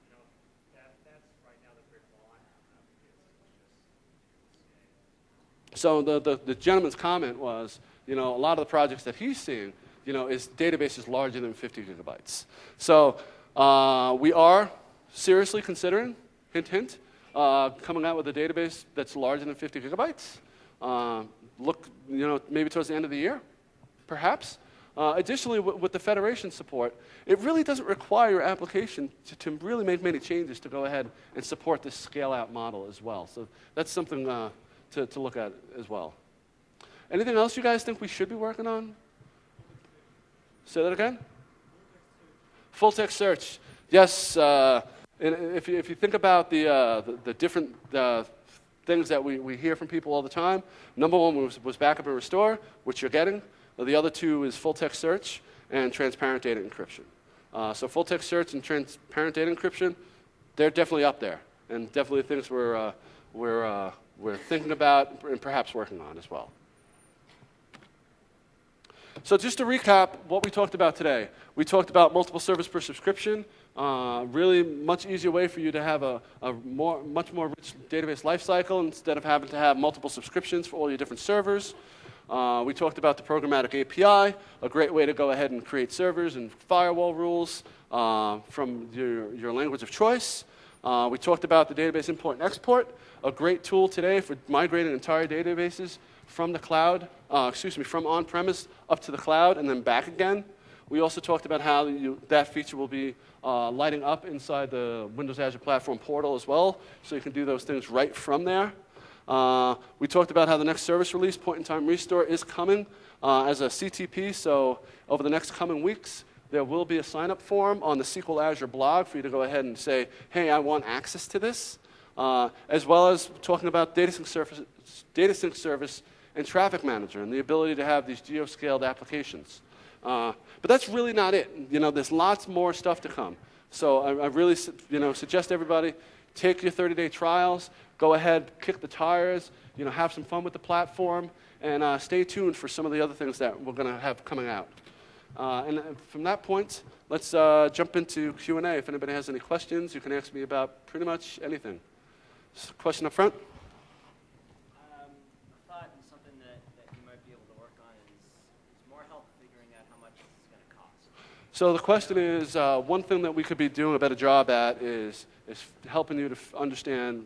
So that's right now the big law I have because it's just. So the gentleman's comment was, a lot of the projects that he's seeing, is databases larger than 50 gigabytes. So we are seriously considering, hint, hint, coming out with a database that's larger than 50 gigabytes. Look, maybe towards the end of the year, perhaps. Additionally, with the federation support, it really doesn't require your application to really make many changes to go ahead and support this scale-out model as well. So that's something to look at as well. Anything else you guys think we should be working on? Say that again? Full text search. Yes. And if you think about the different things that we hear from people all the time, number one was backup and restore, which you're getting. The other two is full text search and transparent data encryption. So full text search and transparent data encryption, they're definitely up there, and definitely things we're thinking about and perhaps working on as well. So just to recap what we talked about today, we talked about multiple servers per subscription, really much easier way for you to have a much more rich database lifecycle instead of having to have multiple subscriptions for all your different servers. We talked about the programmatic API, a great way to go ahead and create servers and firewall rules from your language of choice. We talked about the database import and export, a great tool today for migrating entire databases from the cloud, from on-premise up to the cloud and then back again. We also talked about how that feature will be lighting up inside the Windows Azure Platform portal as well, so you can do those things right from there. We talked about how the next service release, point-in-time restore, is coming as a CTP, so over the next coming weeks, there will be a sign-up form on the SQL Azure blog for you to go ahead and say, hey, I want access to this, as well as talking about data sync service and traffic manager and the ability to have these geo-scaled applications. But that's really not it. You know, there's lots more stuff to come. So I really suggest everybody take your 30-day trials, go ahead, kick the tires, have some fun with the platform, and stay tuned for some of the other things that we're going to have coming out. And from that point, let's jump into Q&A. If anybody has any questions, you can ask me about pretty much anything. Question up front? A thought and something that you might be able to work on is more help figuring out how much this is going to cost. So the question is, one thing that we could be doing a better job at is helping you to understand,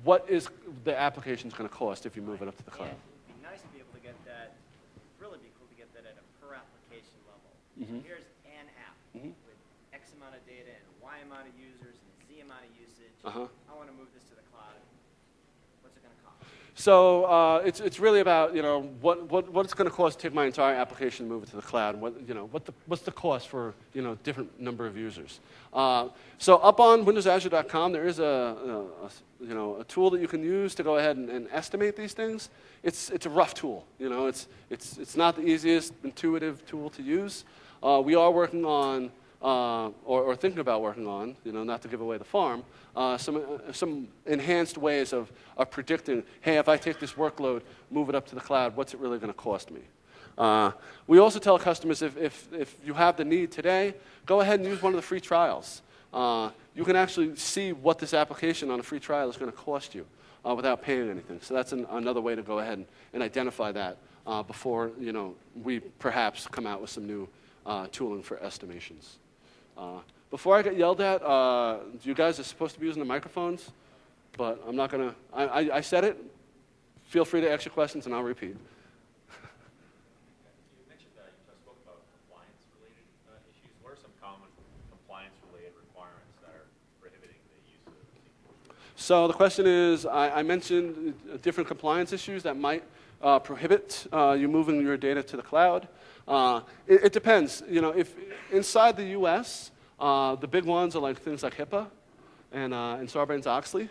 what is the application's going to cost if you move it up to the cloud. Yeah, it would be nice to be able to get that. It'd really be cool to get that at a per application level. Mm-hmm. So here's an app with X amount of data and Y amount of users and Z amount of usage. Uh-huh. I want to move this to the cloud. What's it going to cost? So it's really about what it's going to cost to take my entire application and move it to the cloud. What's the cost for different number of users. So up on WindowsAzure.com there is a tool that you can use to go ahead and estimate these things. It's a rough tool. It's not the easiest intuitive tool to use. We are working on or thinking about working on, not to give away the farm, some enhanced ways of predicting, hey, if I take this workload, move it up to the cloud, what's it really going to cost me? We also tell customers if you have the need today, go ahead and use one of the free trials. You can actually see what this application on a free trial is going to cost you without paying anything. So that's another way to go ahead and identify that before we perhaps come out with some new tooling for estimations. Before I get yelled at, you guys are supposed to be using the microphones, but I'm not going to. I said it. Feel free to ask your questions, and I'll repeat. You mentioned that you just spoke about compliance-related issues. What are some common compliance-related requirements that are prohibiting the use of SQL? So the question is, I mentioned different compliance issues that might prohibit you moving your data to the cloud. It depends. If inside the U.S., the big ones are like things like HIPAA and Sarbanes-Oxley.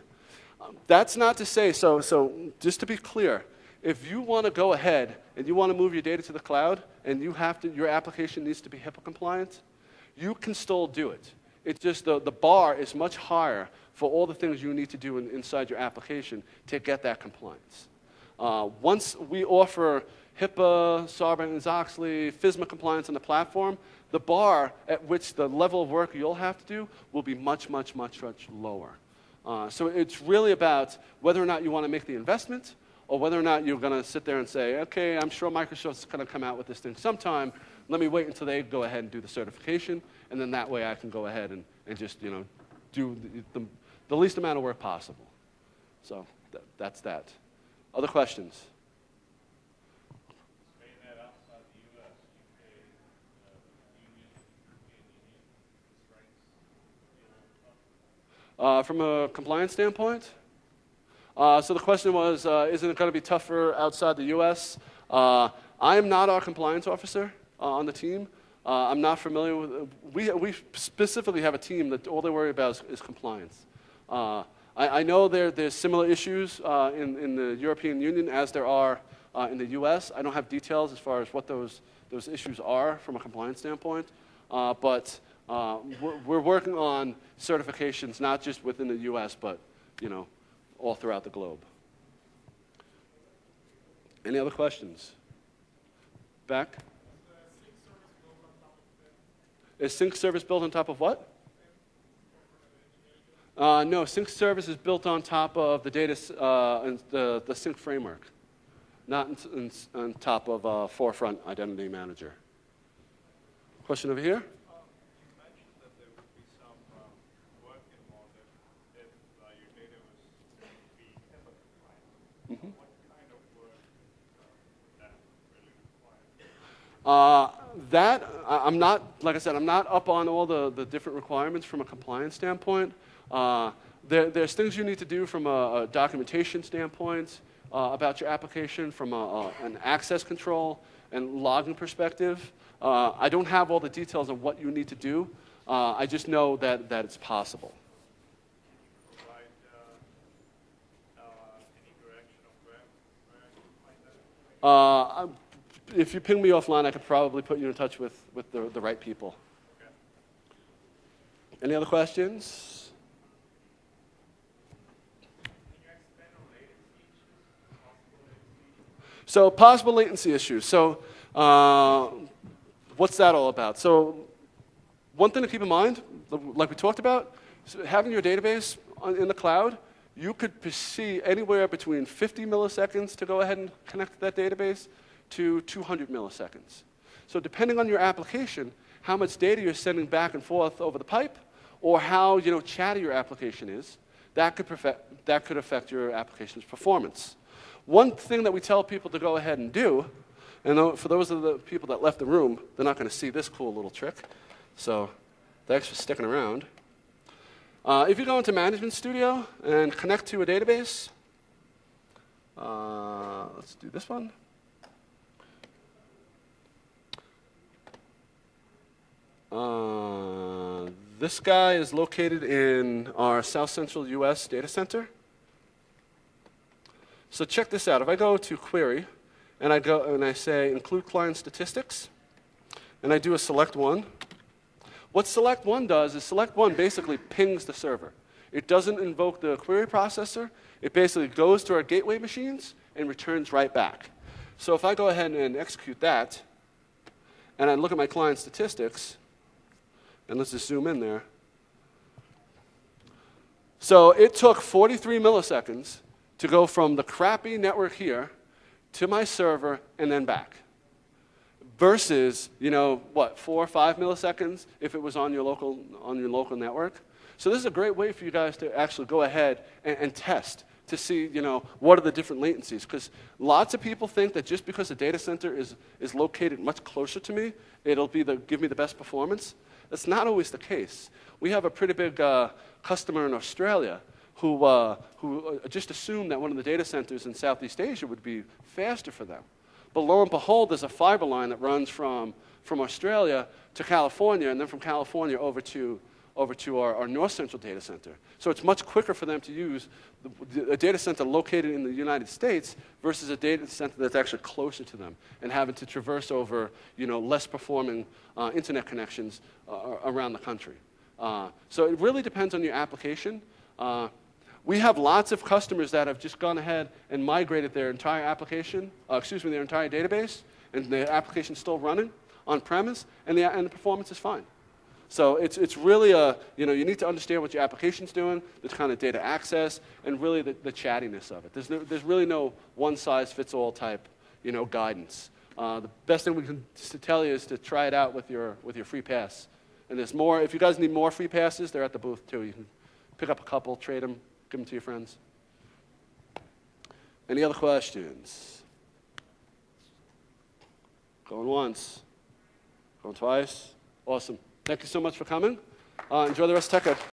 That's not to say, so just to be clear, if you want to go ahead and you want to move your data to the cloud and your application needs to be HIPAA compliant, you can still do it. It's just the bar is much higher for all the things you need to do inside your application to get that compliance. Once we offer HIPAA, Sarbanes-Oxley, FISMA compliance on the platform, the bar at which the level of work you'll have to do will be much, much, much, much lower. So it's really about whether or not you want to make the investment or whether or not you're going to sit there and say, okay, I'm sure Microsoft's going to come out with this thing sometime. Let me wait until they go ahead and do the certification, and then that way I can go ahead and just do the least amount of work possible. So that's that. Other questions? From a compliance standpoint? So the question was, isn't it going to be tougher outside the U.S.? I am not our compliance officer on the team. I'm not familiar with we specifically have a team that all they worry about is compliance. I know there's similar issues in the European Union as there are in the U.S. I don't have details as far as what those issues are from a compliance standpoint, but we're working on certifications not just within the U.S. but all throughout the globe. Any other questions? Back? Is Sync Service built on top of what? No, Sync Service is built on top of the data and the Sync framework, not on top of Forefront Identity Manager. Question over here? You mentioned that there would be some work involved if your data was to be HIPAA compliant. Mm-hmm. What kind of work would that really require? I'm not, like I said, I'm not up on all the different requirements from a compliance standpoint. There's things you need to do from a documentation standpoint about your application, from an access control, and logging perspective, I don't have all the details of what you need to do. I just know that it's possible. Provide any direction of where you find that information? If you ping me offline, I could probably put you in touch with the right people. Okay. Any other questions? Can you expand on latency issues, possible latency issues? So possible latency issues. So what's that all about? So one thing to keep in mind, like we talked about, having your database in the cloud, you could see anywhere between 50 milliseconds to go ahead and connect to that database to 200 milliseconds. So depending on your application, how much data you're sending back and forth over the pipe, or how chatty your application is, that could affect your application's performance. One thing that we tell people to go ahead and do, and for those of the people that left the room, they're not going to see this cool little trick. So thanks for sticking around. If you go into Management Studio and connect to a database, let's do this one. This guy is located in our South Central US data center. So check this out. If I go to Query, and I say Include Client Statistics, and I do a Select One, what Select One does is Select One basically pings the server. It doesn't invoke the query processor. It basically goes to our gateway machines and returns right back. So if I go ahead and execute that, and I look at my client statistics, and let's just zoom in there. So it took 43 milliseconds to go from the crappy network here to my server and then back. Versus, 4 or 5 milliseconds if it was on your local network. So this is a great way for you guys to actually go ahead and test to see, what are the different latencies. Because lots of people think that just because a data center is located much closer to me, it'll give me the best performance. That's not always the case. We have a pretty big customer in Australia who just assumed that one of the data centers in Southeast Asia would be faster for them. But lo and behold, there's a fiber line that runs from Australia to California, and then from California over to our North Central data center. So it's much quicker for them to use a data center located in the United States versus a data center that's actually closer to them and having to traverse over less performing internet connections around the country. So it really depends on your application. We have lots of customers that have just gone ahead and migrated their entire application, their entire database, and the application's still running on premise, and the performance is fine. So it's really you need to understand what your application's doing, the kind of data access, and really the chattiness of it. There's really no one-size-fits-all type, guidance. The best thing we can tell you is to try it out with your free pass. And there's more. If you guys need more free passes, they're at the booth too. You can pick up a couple, trade them, give them to your friends. Any other questions? Going once. Going twice. Awesome. Thank you so much for coming. Enjoy the rest of TechEd.